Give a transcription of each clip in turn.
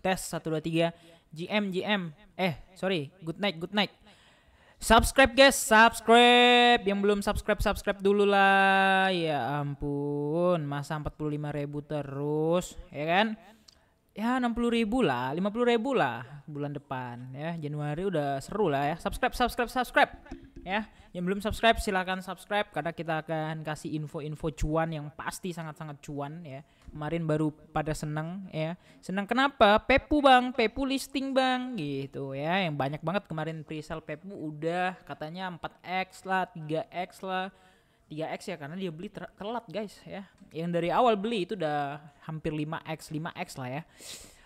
tes 1 2 3. GM. Sorry, good night. Subscribe guys, subscribe. Yang belum subscribe dulu lah. Ya ampun, masa 45.000 terus, ya kan? Ya 60.000 lah, 50.000 lah bulan depan ya. Januari udah seru lah ya. Subscribe ya. Yang belum subscribe silakan subscribe, karena kita akan kasih info-info cuan yang pasti sangat-sangat cuan ya. Kemarin baru pada seneng ya. Seneng kenapa? Pepu bang, Pepu listing bang gitu ya. Yang banyak banget kemarin pre-sale Pepu udah katanya 4x lah, 3x lah. 3x ya karena dia beli telat guys ya. Yang dari awal beli itu udah hampir 5x lah ya.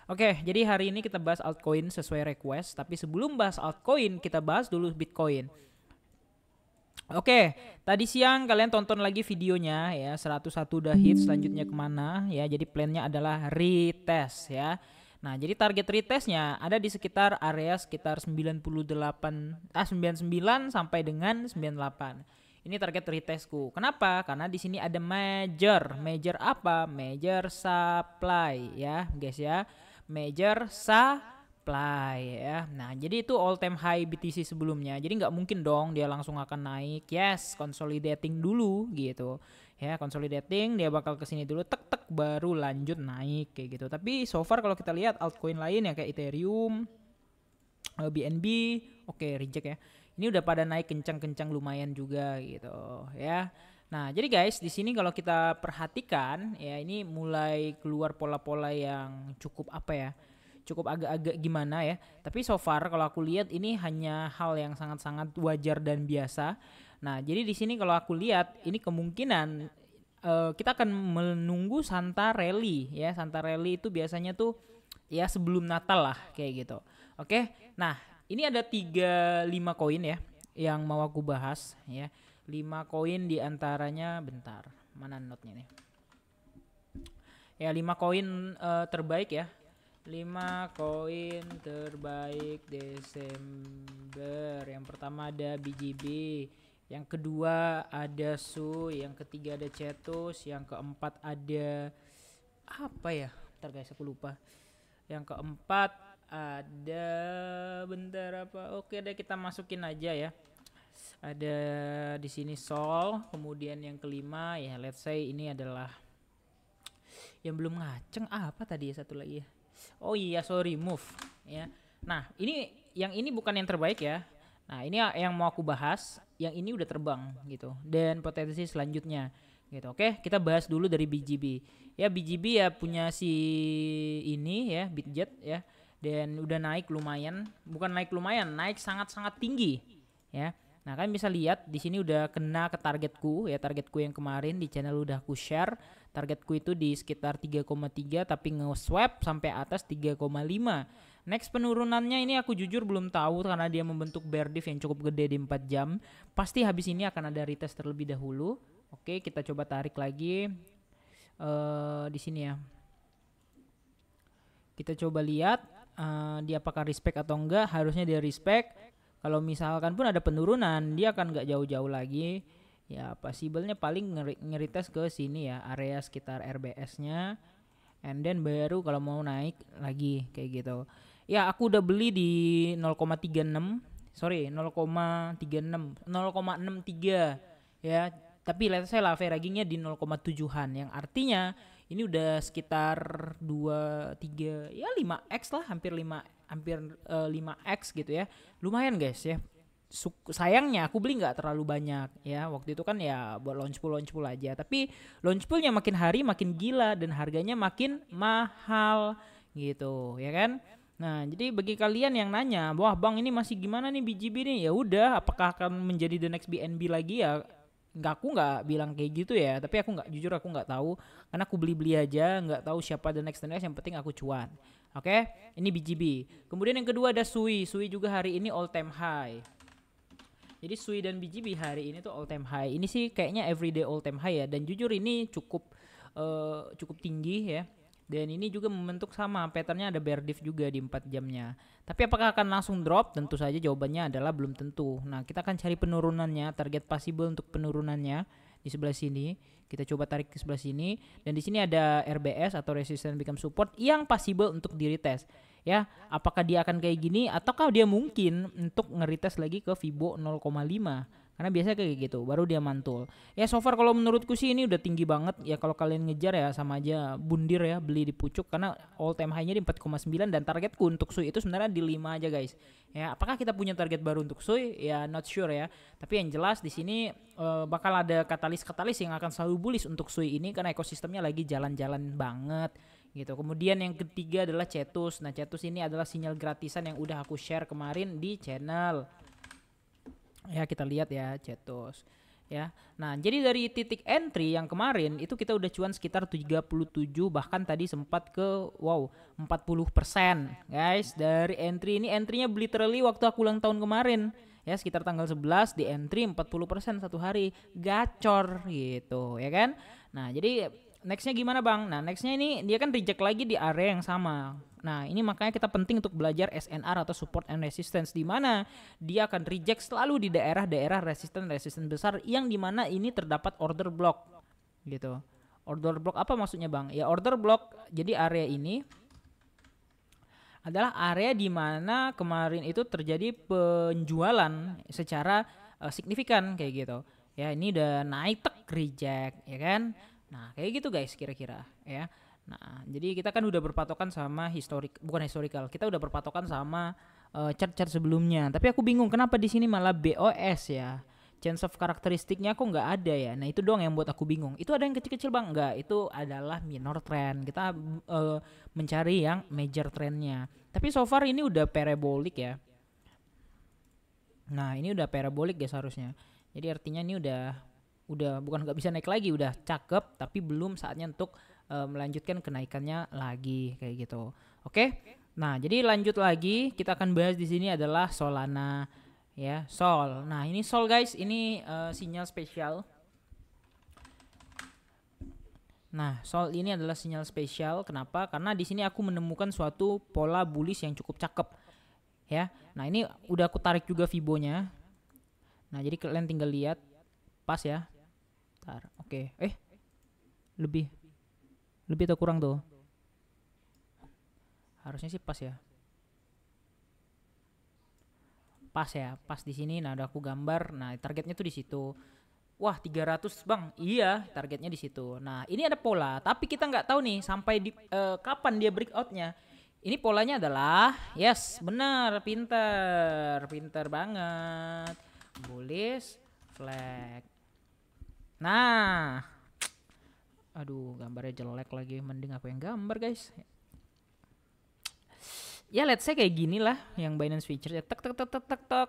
Oke, jadi hari ini kita bahas altcoin sesuai request. Tapi sebelum bahas altcoin, kita bahas dulu Bitcoin. Oke, tadi siang kalian tonton lagi videonya ya, 101 udah hit, selanjutnya kemana ya. Jadi plannya adalah retest ya. Nah, jadi target retestnya ada di sekitar area sekitar 99 sampai dengan 98. Ini target retestku. Kenapa? Karena di sini ada major. Major apa? Major supply ya, guys ya. Major supply ya. Nah, jadi itu all time high BTC sebelumnya. Jadi nggak mungkin dong dia langsung akan naik. Yes, consolidating dulu gitu. Ya, consolidating, dia bakal kesini dulu, tek baru lanjut naik kayak gitu. Tapi so far kalau kita lihat altcoin lain yang kayak Ethereum, BNB, oke, reject ya. Ini udah pada naik kencang-kencang lumayan juga gitu ya. Nah, jadi guys, di sini kalau kita perhatikan ya, ini mulai keluar pola-pola yang cukup apa ya? Cukup agak-agak gimana ya. Tapi so far kalau aku lihat ini hanya hal yang sangat-sangat wajar dan biasa. Nah, jadi di sini kalau aku lihat ini kemungkinan kita akan menunggu Santa Rally ya. Santa Rally itu biasanya tuh ya sebelum Natal lah kayak gitu. Oke. Nah, ini ada 5 koin ya yang mau aku bahas ya. 5 koin diantaranya, bentar, mana note-nya nih? Ya 5 koin terbaik ya. 5 koin terbaik Desember. Yang pertama ada BGB, yang kedua ada Su, yang ketiga ada Cetus, yang keempat ada apa ya? Bentar guys, aku lupa. Yang keempat ada, bentar apa? Oke deh, kita masukin aja ya. Ada di sini Sol, kemudian yang kelima ya let's say ini adalah yang belum ngaceng, apa tadi ya satu lagi ya. Oh iya, sorry, move ya. Nah, yang ini bukan yang terbaik ya. Nah, ini yang mau aku bahas, yang ini udah terbang gitu. Dan potensi selanjutnya gitu. Oke, kita bahas dulu dari BGB. Ya, BGB ya punya si ini ya, Bitget ya. Dan udah naik lumayan, bukan naik lumayan, naik sangat-sangat tinggi ya. Nah, kalian bisa lihat di sini udah kena ke targetku ya, targetku yang kemarin di channel udah aku share. Targetku itu di sekitar 3,3 tapi nge-swap sampai atas 3,5. Next penurunannya ini aku jujur belum tahu karena dia membentuk bear div yang cukup gede di 4 jam. Pasti habis ini akan ada retest terlebih dahulu. Oke, kita coba tarik lagi di sini ya. Kita coba lihat dia apakah respect atau enggak. Harusnya dia respect. Kalau misalkan pun ada penurunan, dia akan nggak jauh-jauh lagi. Ya, possible-nya paling ngerites ke sini ya, area sekitar RBS-nya. And then baru kalau mau naik lagi kayak gitu. Ya, aku udah beli di 0,36. Sorry, 0,36, 0,63 ya. Tapi let's say lah raggingnya di 0,7-an, yang artinya ini udah sekitar 2, 3, ya 5x lah, hampir 5x gitu ya. Lumayan guys ya. Sayangnya aku beli nggak terlalu banyak ya. Waktu itu kan ya buat launch pool aja. Tapi launch poolnya makin hari makin gila dan harganya makin mahal gitu ya kan. Nah, jadi bagi kalian yang nanya, wah bang ini masih gimana nih BGB nih? Ya udah, apakah akan menjadi the next BNB lagi ya? Aku nggak bilang kayak gitu ya, tapi aku nggak tahu karena aku beli aja, nggak tahu siapa the next, yang penting aku cuan. Oke, ini BGB. Kemudian yang kedua ada Sui juga hari ini all time high. Jadi Sui dan BGB hari ini tuh all time high. Ini sih kayaknya everyday all time high ya, dan jujur ini cukup tinggi ya. Dan ini juga membentuk sama patternnya, ada bear div juga di 4 jamnya. Tapi apakah akan langsung drop? Tentu saja jawabannya adalah belum tentu. Nah, kita akan cari penurunannya, target possible untuk penurunannya di sebelah sini. Kita coba tarik ke sebelah sini, dan di sini ada RBS atau resistance become support yang possible untuk di retest. Ya, apakah dia akan kayak gini ataukah dia mungkin untuk ngeretest lagi ke Fibo 0,5, karena biasanya kayak gitu baru dia mantul. Ya so far kalau menurutku sih ini udah tinggi banget ya. Kalau kalian ngejar ya sama aja bundir ya, beli di pucuk, karena all time high-nya di 4,9 dan targetku untuk Sui itu sebenarnya di 5 aja guys. Ya, apakah kita punya target baru untuk Sui? Ya not sure ya. Tapi yang jelas di sini bakal ada katalis-katalis yang akan selalu bullish untuk Sui ini karena ekosistemnya lagi jalan-jalan banget gitu. Kemudian yang ketiga adalah Cetus. Nah, Cetus ini adalah sinyal gratisan yang udah aku share kemarin di channel. Ya, kita lihat ya Cetus. Ya. Nah, jadi dari titik entry yang kemarin itu kita udah cuan sekitar 37, bahkan tadi sempat ke 40%. Guys, dari entry ini entry-nya literally waktu aku ulang tahun kemarin. Ya, sekitar tanggal 11 di entry 40% satu hari. Gacor gitu, ya kan? Nah, jadi nextnya gimana bang? Nah nextnya ini dia kan reject lagi di area yang sama. Nah ini makanya kita penting untuk belajar SNR atau support and resistance, di mana dia akan reject selalu di daerah-daerah resisten besar yang dimana ini terdapat order block gitu. Order block apa maksudnya bang? Ya order block, jadi area ini adalah area di mana kemarin itu terjadi penjualan secara signifikan kayak gitu. Ya ini udah naik tek reject ya kan. Nah, kayak gitu guys kira-kira ya. Nah, jadi kita kan udah berpatokan sama bukan historical. Kita udah berpatokan sama chart-chart sebelumnya. Tapi aku bingung kenapa di sini malah BOS ya. Chance of karakteristiknya kok nggak ada ya. Nah, itu doang yang buat aku bingung. Itu ada yang kecil-kecil bang? Nggak, itu adalah minor trend. Kita mencari yang major trendnya. Tapi so far ini udah parabolic ya. Nah, ini udah parabolic guys harusnya. Jadi artinya ini udah bukan nggak bisa naik lagi, udah cakep, tapi belum saatnya untuk melanjutkan kenaikannya lagi kayak gitu. Oke. Nah, jadi lanjut lagi kita akan bahas di sini adalah Solana ya, Sol. Nah, ini Sol guys, ini sinyal spesial. Nah, Sol ini adalah sinyal spesial. Kenapa? Karena di sini aku menemukan suatu pola bullish yang cukup cakep ya. Nah, ini udah aku tarik juga Fibonya. Nah, jadi kalian tinggal lihat pas ya. Oke. Lebih atau kurang tuh? Harusnya sih pas ya. Pas ya, pas di sini. Nah, udah aku gambar. Nah, targetnya tuh di situ. Wah, 300 bang. Iya, targetnya di situ. Nah, ini ada pola, tapi kita nggak tahu nih sampai di kapan dia breakoutnya. Ini polanya adalah, yes, benar, pinter banget. Bullish flag. Nah, aduh gambarnya jelek lagi, mending apa yang gambar guys. Ya let's say kayak gini lah yang Binance Futures ya, tek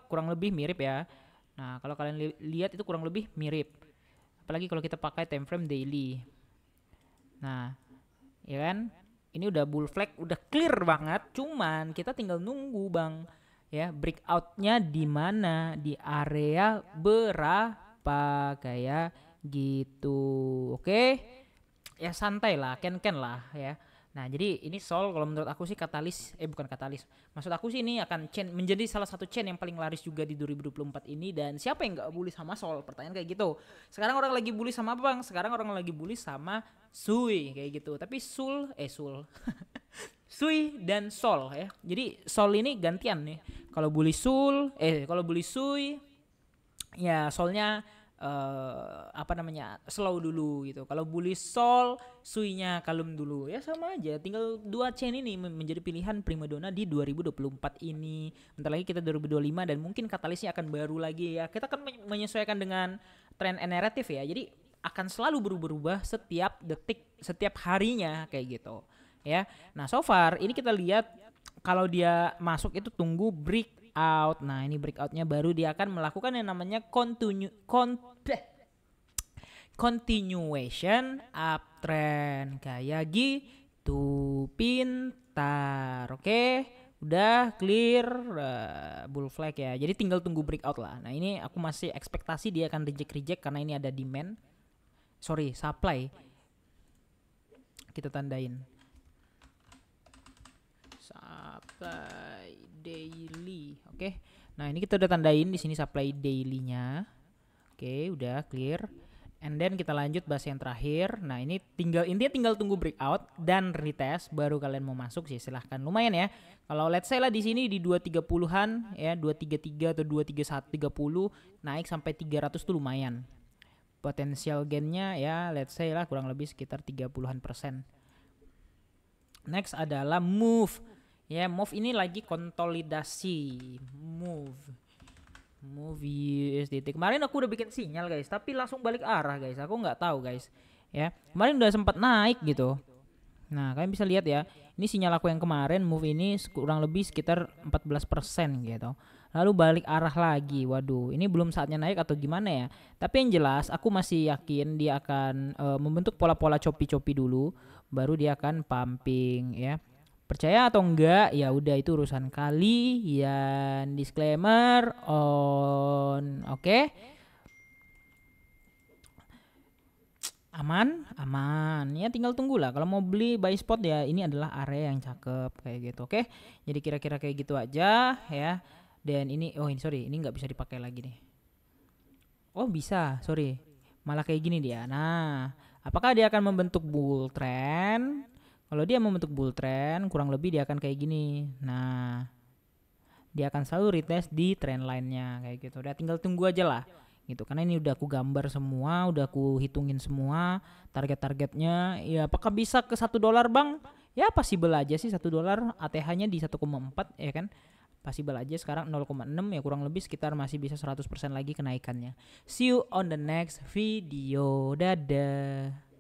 kurang lebih mirip ya. Nah kalau kalian lihat itu kurang lebih mirip, apalagi kalau kita pakai time frame daily. Nah ya kan, ini udah bull flag, udah clear banget, cuman kita tinggal nunggu bang ya, breakoutnya di mana, di area berapa kayak gitu. Oke. Ya santai lah, ken lah ya. Nah jadi ini Sol kalau menurut aku sih bukan katalis, maksud aku sih ini akan menjadi salah satu chain yang paling laris juga di 2024 ini. Dan siapa yang gak bully sama Sol? Pertanyaan kayak gitu. Sekarang orang lagi bully sama apa bang? Sekarang orang lagi bully sama Sui kayak gitu. Tapi Sul Sui dan Sol ya. Jadi Sol ini gantian nih. Kalau bully Sui ya Solnya slow dulu gitu. Kalau bully Sol, Sui-nya kalem dulu. Ya sama aja, tinggal dua chain ini menjadi pilihan primadona di 2024 ini. Bentar lagi kita 2025 dan mungkin katalisnya akan baru lagi ya. Kita akan menyesuaikan dengan tren naratif ya. Jadi akan selalu berubah-ubah setiap detik, setiap harinya kayak gitu. Ya. Nah, so far ini kita lihat kalau dia masuk itu tunggu break out. Nah ini breakoutnya baru dia akan melakukan yang namanya continuation uptrend kayak gitu. Pintar. Oke. Udah clear bull flag ya. Jadi tinggal tunggu breakout lah. Nah ini aku masih ekspektasi dia akan reject karena ini ada supply. Kita tandain supply daily. Oke. Nah, ini kita udah tandain di sini supply daily-nya. Oke, udah clear. And then kita lanjut bahas yang terakhir. Nah, ini intinya tinggal tunggu breakout dan retest baru kalian mau masuk sih. Silahkan, lumayan ya. Kalau let's say lah di sini di 230-an ya, 233 atau 23130 naik sampai 300 tuh lumayan. Potensial gainnya ya let's say lah kurang lebih sekitar 30-an%. Next adalah move. Ya, move ini lagi konsolidasi. Move USDT. Kemarin aku udah bikin sinyal guys, tapi langsung balik arah guys. Aku nggak tahu guys. Ya, kemarin udah sempat naik gitu. Nah, kalian bisa lihat ya. Ini sinyal aku yang kemarin move ini kurang lebih sekitar 14% gitu. Lalu balik arah lagi. Waduh, ini belum saatnya naik atau gimana ya? Tapi yang jelas aku masih yakin dia akan membentuk pola-pola choppy dulu, baru dia akan pumping ya. Percaya atau enggak ya udah itu urusan kalian. Disclaimer on. Oke. Aman ya, tinggal tunggu lah. Kalau mau beli buy spot ya ini adalah area yang cakep kayak gitu. Oke, jadi kira-kira kayak gitu aja ya. Dan ini sorry, ini nggak bisa dipakai lagi nih. Oh bisa, sorry, malah kayak gini dia. Nah, apakah dia akan membentuk bull trend? Kalau dia membentuk bull trend, kurang lebih dia akan kayak gini. Nah, dia akan selalu retest di trend line-nya kayak gitu. Udah tinggal tunggu aja lah gitu. Karena ini udah aku gambar semua, udah aku hitungin semua target-targetnya. Ya, apakah bisa ke $1 Bang? Ya possible aja sih $1. ATH-nya di 1,4 ya kan. Possible aja. Sekarang 0,6 ya, kurang lebih sekitar masih bisa 100% lagi kenaikannya. See you on the next video. Dadah.